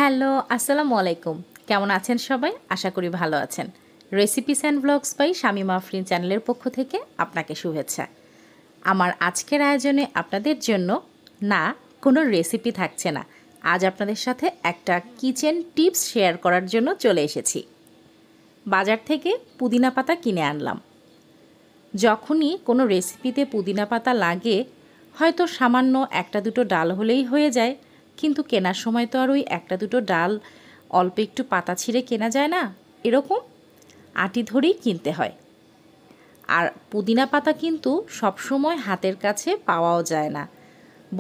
Hello, আসসালামু আলাইকুম। কেমন আছেন সবাই? আশা করি ভালো আছেন। Recipes and blogs by Shamima Afrin চ্যানেলের পক্ষ থেকে আপনাকে শুভেচ্ছা। আমার আজকের আয়োজনে আপনাদের জন্য কোনো রেসিপি থাকছে না। আজ আপনাদের সাথে একটা কিচেন টিপস শেয়ার করার জন্য চলে এসেছি। বাজার থেকে পুদিনা পাতা কিনে আনলাম। যখনই কোনো রেসিপিতে পুদিনা পাতা লাগে, হয়তো সামান্য একটা দুটো ডাল হলেই হয়ে যায়, কিন্তু কেনার সময় তো আর ওই একটা দুটো ডাল অল্প একটু পাতা ছিঁড়ে কেনা যায় না, এরকম আঁটি ধরেই কিনতে হয়। আর পুদিনা পাতা কিন্তু সবসময় হাতের কাছে পাওয়াও যায় না।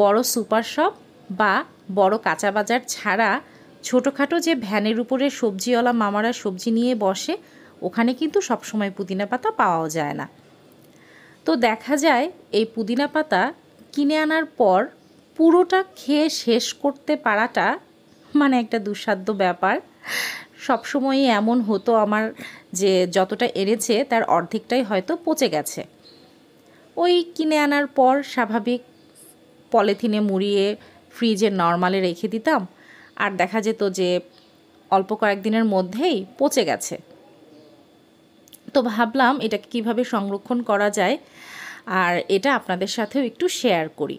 বড় সুপার শপ বা বড় কাঁচা বাজার ছাড়া ছোটোখাটো যে ভ্যানের উপরে সবজিওয়ালা মামারা সবজি নিয়ে বসে, ওখানে কিন্তু সবসময় পুদিনা পাতা পাওয়াও যায় না। তো দেখা যায় এই পুদিনা পাতা কিনে আনার পর পুরোটা খেয়ে শেষ করতে পারাটা একটা দুঃসাধ্য ব্যাপার। সবসময়ই এমন হতো আমার যে যতটা এনেছে তার অর্ধেকটাই হয়তো পচে গেছে। ওই কিনে আনার পর স্বাভাবিক পলিথিনে মুড়িয়ে ফ্রিজে নরমালে রেখে দিতাম, আর দেখা যেত যে অল্প কয়েকদিনের মধ্যেই পচে গেছে। তো ভাবলাম এটাকে কিভাবে সংরক্ষণ করা যায় আর এটা আপনাদের সাথেও একটু শেয়ার করি।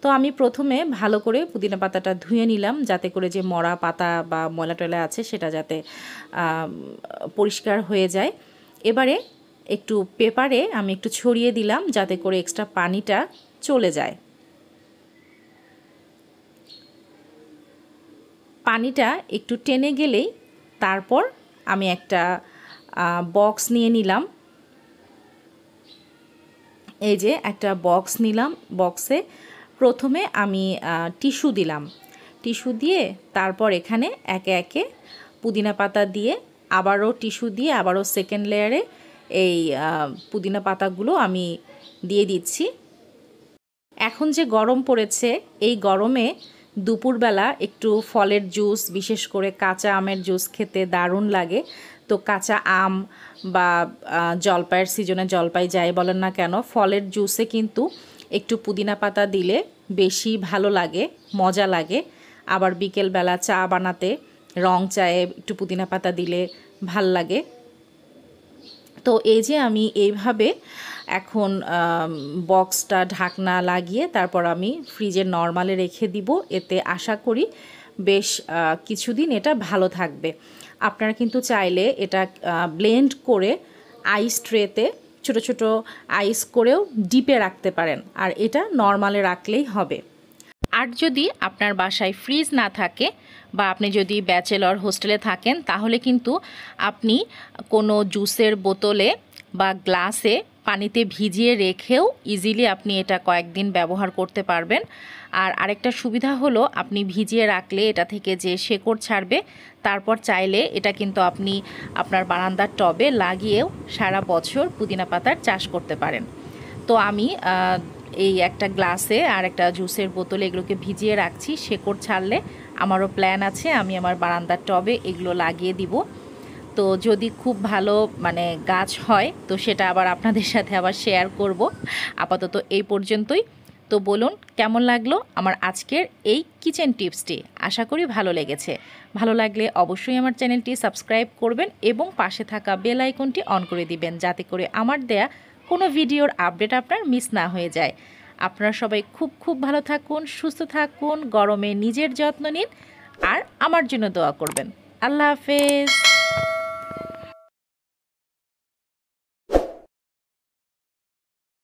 তো আমি প্রথমে ভালো করে পুদিনা পাতাটা ধুয়ে নিলাম, যাতে করে যে মরা পাতা বা ময়লা টয়লা আছে সেটা যাতে পরিষ্কার হয়ে যায়। এবারে একটু পেপারে আমি একটু ছড়িয়ে দিলাম, যাতে করে এক্সট্রা পানিটা চলে যায়। পানিটা একটু টেনে গেলেই তারপর আমি একটা বক্স নিয়ে নিলাম। এই যে একটা বক্স নিলাম, বক্সে প্রথমে আমি টিস্যু দিলাম। টিস্যু দিয়ে তারপর এখানে একে একে পুদিনা পাতা দিয়ে আবারও টিস্যু দিয়ে আবারও সেকেন্ড লেয়ারে এই পুদিনা পাতাগুলো আমি দিয়ে দিচ্ছি। এখন যে গরম পড়েছে, এই গরমে দুপুরবেলা একটু ফলের জুস, বিশেষ করে কাঁচা আমের জুস খেতে দারুণ লাগে। তো কাঁচা আম বা জলপাইয়ের সিজনে জলপাই যাই বলেন না কেন, ফলের জুসে কিন্তু একটু পুদিনা পাতা দিলে বেশি ভালো লাগে, মজা লাগে। আবার বিকেলবেলা চা বানাতে রং চায়ে একটু পুদিনা পাতা দিলে ভাল লাগে। তো এই যে আমি এইভাবে এখন বক্সটা ঢাকনা লাগিয়ে তারপর আমি ফ্রিজে নরমালে রেখে দিব। এতে আশা করি বেশ কিছুদিন এটা ভালো থাকবে। আপনারা কিন্তু চাইলে এটা ব্লেন্ড করে আইস ট্রেতে ছোট ছোট আইস করেও ডিপে রাখতে পারেন, আর এটা নরমালে রাখলেই হবে। আর যদি আপনার বাসায় ফ্রিজ না থাকে বা আপনি যদি ব্যাচেলর হোস্টেলে থাকেন, তাহলে কিন্তু আপনি কোনো জুসের বোতলে বা গ্লাসে পানিতে ভিজিয়ে রেখেও ইজিলি আপনি এটা কয়েকদিন ব্যবহার করতে পারবেন। আর আরেকটা সুবিধা হলো, আপনি ভিজিয়ে রাখলে এটা থেকে যে শেকড় ছাড়বে, তারপর চাইলে এটা কিন্তু আপনি আপনার বারান্দার টবে লাগিয়েও সারা বছর পুদিনা পাতার চাষ করতে পারেন। তো আমি এই একটা গ্লাসে আর একটা জুসের বোতলে এগুলোকে ভিজিয়ে রাখছি। শেকড় ছাড়লে আমারও প্ল্যান আছে আমি আমার বারান্দার টবে এগুলো লাগিয়ে দিব। তো যদি খুব ভালো গাছ হয় তো সেটা আবার আপনাদের সাথে আবার শেয়ার করব। আপাতত এই পর্যন্তই। তো বলুন কেমন লাগলো আমার আজকের এই কিচেন টিপসটি। আশা করি ভালো লেগেছে। ভালো লাগলে অবশ্যই আমার চ্যানেলটি সাবস্ক্রাইব করবেন এবং পাশে থাকা বেল আইকনটি অন করে দিবেন, যাতে করে আমার দেয়া কোনো ভিডিওর আপডেট আপনার মিস না হয়ে যায়। আপনারা সবাই খুব খুব ভালো থাকুন, সুস্থ থাকুন, গরমে নিজের যত্ন নিন আর আমার জন্য দোয়া করবেন। আল্লাহ হাফেজ।